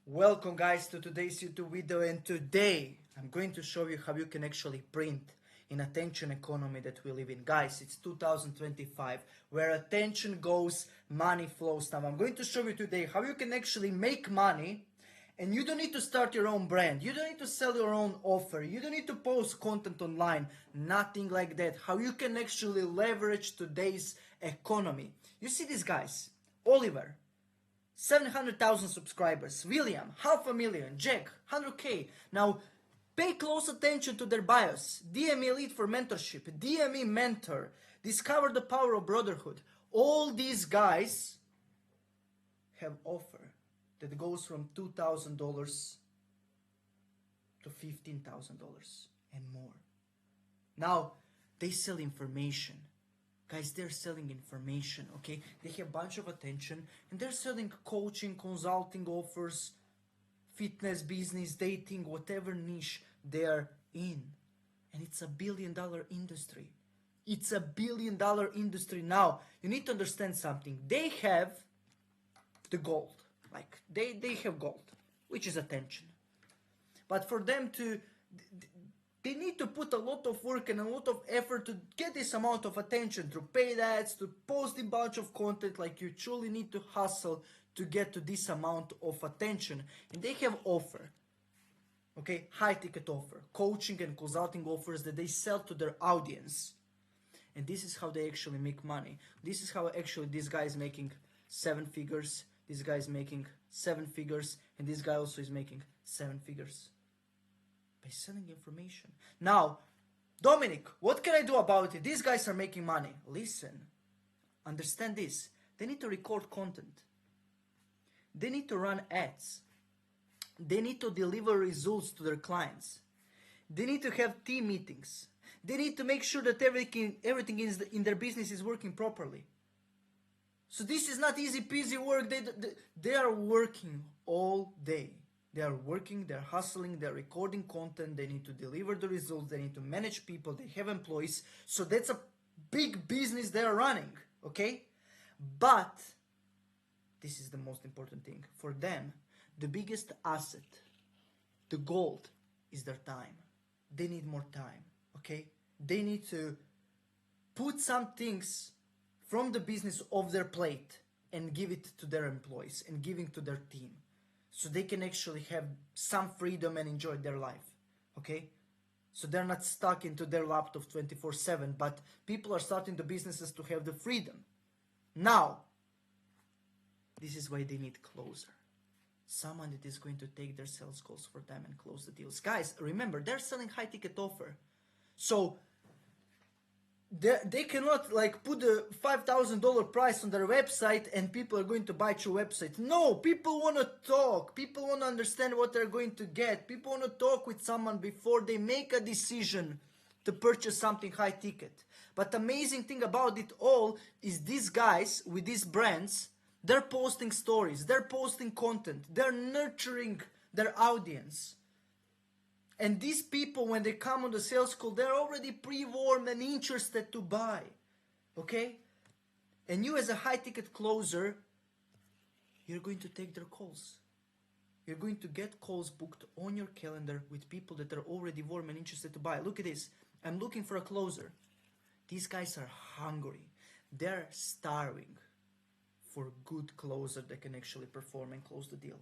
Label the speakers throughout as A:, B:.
A: Welcome guys to today's YouTube video, and today I'm going to show you how you can actually print in attention economy that we live in. Guys, it's 2025, where attention goes, money flows. Now I'm going to show you today how you can actually make money, and you don't need to start your own brand, you don't need to sell your own offer, you don't need to post content online, nothing like that. How you can actually leverage today's economy. You see these guys, Oliver, 700,000 subscribers. William, 500,000. Jack, 100K. Now, pay close attention to their bios. DME Elite for mentorship. DME Mentor. Discover the power of brotherhood. All these guys have offer that goes from $2,000 to $15,000 and more. Now, they sell information. Guys, they're selling information, okay? They have a bunch of attention, and they're selling coaching, consulting offers, fitness, business, dating, whatever niche they're in. And it's a billion-dollar industry. It's a billion-dollar industry. Now, you need to understand something. They have the gold. Like, they have gold, which is attention. But for them to... They need to put a lot of work and a lot of effort to get this amount of attention through paid ads, to post a bunch of content. Like, you truly need to hustle to get to this amount of attention. And they have offer, okay, high ticket offer, coaching and consulting offers that they sell to their audience. And this is how they actually make money. This is how actually this guy is making 7 figures, this guy is making 7 figures, and this guy also is making 7 figures. By selling information. Now, Dominic, what can I do about it? These guys are making money. Listen, understand this. They need to record content. They need to run ads. They need to deliver results to their clients. They need to have team meetings. They need to make sure that everything in their business is working properly. So this is not easy peasy work. They are working all day. They are working, they're hustling, they're recording content, they need to deliver the results, they need to manage people, they have employees. So that's a big business they're running, okay? But this is the most important thing. For them, the biggest asset, the gold, is their time. They need more time, okay? They need to put some things from the business off their plate and give it to their employees and giving to their team. So they can actually have some freedom and enjoy their life, okay? So they're not stuck into their laptop 24/7, but people are starting the businesses to have the freedom. Now, this is why they need closer. Someone that is going to take their sales calls for them and close the deals. Guys, remember, they're selling high ticket offer. So they cannot like put a $5,000 price on their website and people are going to buy through website. No, people want to talk. People want to understand what they're going to get. People want to talk with someone before they make a decision to purchase something high ticket. But the amazing thing about it all is these guys with these brands, they're posting stories, they're posting content, they're nurturing their audience. And these people, when they come on the sales call, they're already pre-warmed and interested to buy. Okay? And you as a high-ticket closer, you're going to take their calls. You're going to get calls booked on your calendar with people that are already warm and interested to buy. Look at this. I'm looking for a closer. These guys are hungry. They're starving for a good closer that can actually perform and close the deal.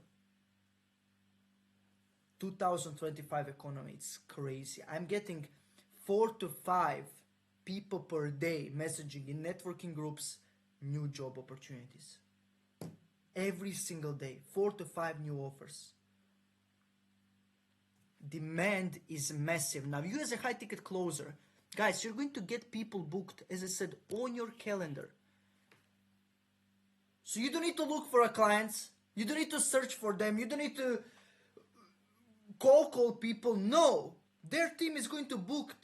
A: 2025 economy, it's crazy. I'm getting 4 to 5 people per day messaging in networking groups, new job opportunities. Every single day, 4 to 5 new offers. Demand is massive. Now, you as a high ticket closer, guys, you're going to get people booked, as I said, on your calendar. So you don't need to look for a clients. You don't need to search for them. You don't need to call people. No, their team is going to book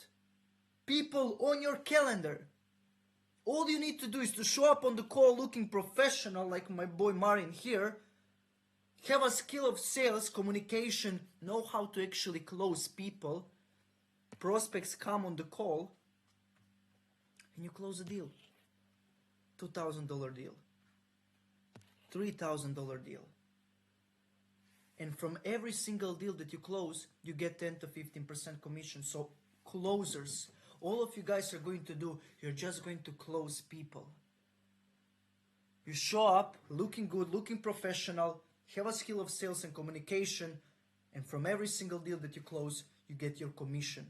A: people on your calendar. All you need to do is to show up on the call looking professional, like my boy Marin here, have a skill of sales, communication, know how to actually close people. Prospects come on the call and you close a deal. $2,000 deal, $3,000 deal. And from every single deal that you close, you get 10 to 15% commission. So closers, all of you guys are going to do, you're just going to close people. You show up looking good, looking professional, have a skill of sales and communication, and from every single deal that you close, you get your commission.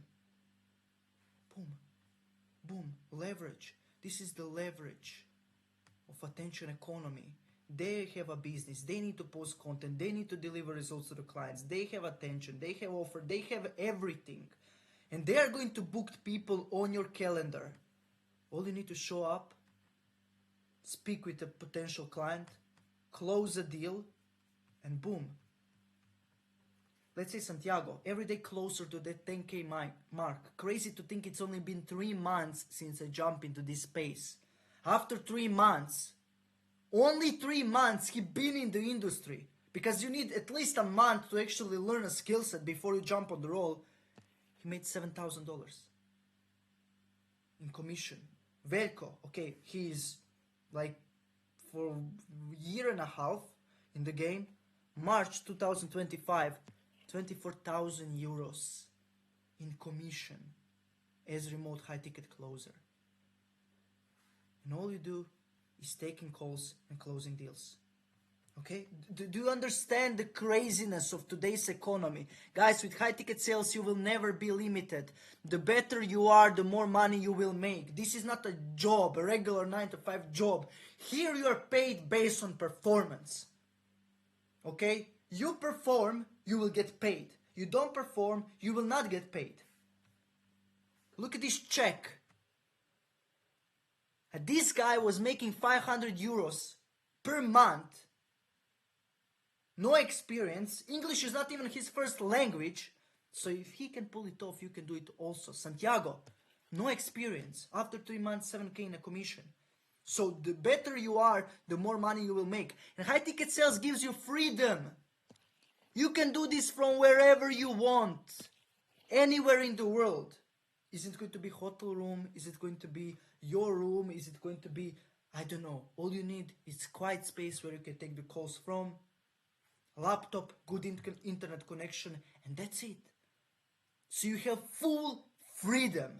A: Boom, boom, leverage. This is the leverage of attention economy. They have a business, they need to post content, they need to deliver results to the clients, they have attention, they have offer, they have everything. And they are going to book people on your calendar. All you need to show up, speak with a potential client, close a deal, and boom. Let's say Santiago, every day closer to the 10K mark. Crazy to think it's only been 3 months since I jumped into this space. After 3 months, only 3 months he been in the industry, because you need at least a month to actually learn a skill set before you jump on the roll. He made $7,000 in commission. Velko, okay, he's like for a year and a half in the game. March 2025, 24,000 euros in commission as remote high ticket closer. And all you do is taking calls and closing deals. Okay? Do you understand the craziness of today's economy? Guys, with high ticket sales, you will never be limited. The better you are, the more money you will make. This is not a job, a regular 9-to-5 job. Here you are paid based on performance. Okay? You perform, you will get paid. You don't perform, you will not get paid. Look at this check. This guy was making 500 euros per month. No experience. English is not even his first language. So if he can pull it off, you can do it also. Santiago, no experience. After 3 months, 7K in a commission. So the better you are, the more money you will make. And high ticket sales gives you freedom. You can do this from wherever you want. Anywhere in the world. Is it going to be hotel room? Is it going to be your room? Is it going to be, I don't know. All you need is quiet space where you can take the calls from. Laptop, good internet connection, and that's it. So you have full freedom.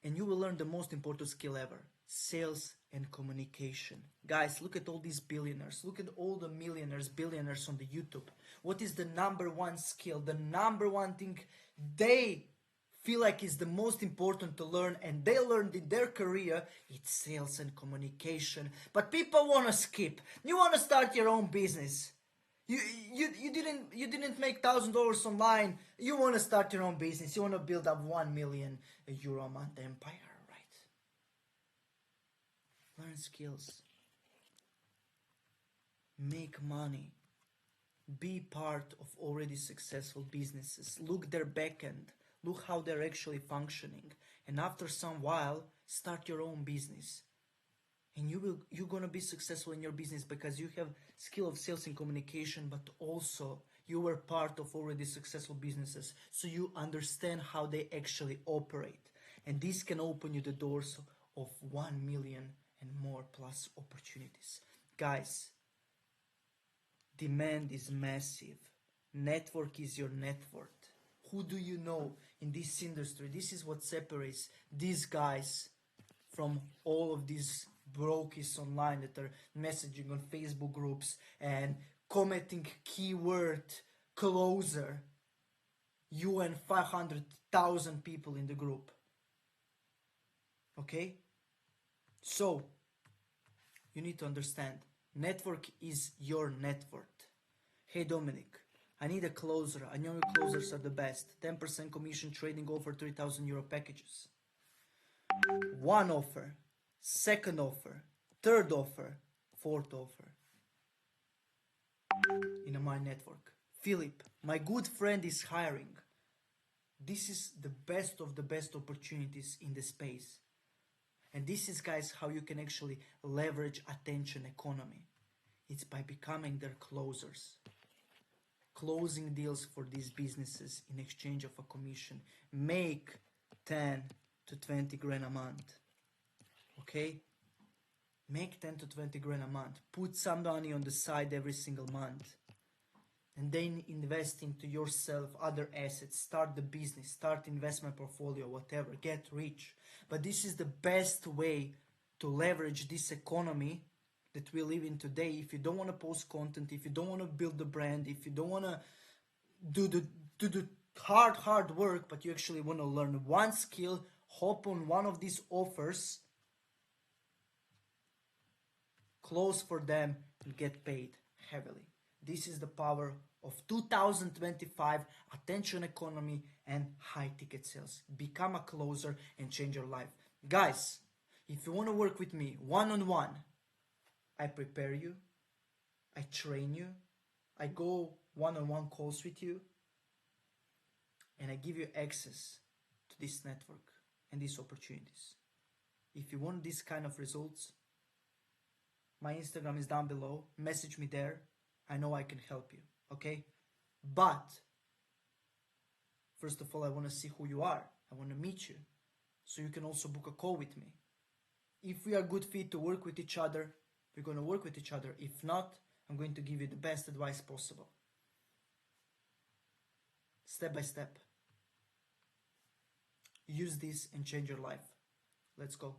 A: And you will learn the most important skill ever. Sales and communication. Guys, look at all these billionaires. Look at all the millionaires, billionaires on the YouTube. What is the number one skill? The number one thing they feel like is the most important to learn, and they learned in their career, it's sales and communication. But people want to skip. You want to start your own business. You didn't make $1,000 online. You want to start your own business. You want to build up €1 million a month empire, right? Learn skills. Make money. Be part of already successful businesses. Look their back end. Look how they're actually functioning. And after some while, start your own business. And you're gonna be successful in your business because you have skill of sales and communication, but also you were part of already successful businesses. So you understand how they actually operate. And this can open you the doors of 1 million and more plus opportunities. Guys, demand is massive. Network is your net worth. Who do you know in this industry? This is what separates these guys from all of these brokies online that are messaging on Facebook groups and commenting keyword closer. You and 500,000 people in the group. Okay? So, you need to understand, network is your net worth. Hey Dominic, I need a closer. I know your closers are the best. 10% commission trading offer, 3,000 euro packages. One offer, second offer, third offer, fourth offer. In my network. Philip, my good friend is hiring. This is the best of the best opportunities in the space. And this is, guys, how you can actually leverage attention economy. It's by becoming their closers. Closing deals for these businesses in exchange of a commission. Make 10 to 20 grand a month. Okay? Make 10 to 20 grand a month. Put some money on the side every single month. And then invest into yourself, other assets, start the business, start investment portfolio, whatever, get rich. But this is the best way to leverage this economy that we live in today. If you don't want to post content, if you don't want to build the brand, if you don't want to do the hard work, but you actually want to learn one skill, hop on one of these offers, close for them, and get paid heavily. This is the power of 2025 attention economy and high ticket sales. Become a closer and change your life. Guys, if you want to work with me one-on-one, I prepare you, I train you, I go one-on-one calls with you, and I give you access to this network and these opportunities. If you want these kind of results, my Instagram is down below. Message me there. I know I can help you, okay? But first of all, I want to see who you are. I want to meet you so you can also book a call with me. If we are good fit to work with each other, we're going to work with each other. If not, I'm going to give you the best advice possible. Step by step. Use this and change your life. Let's go.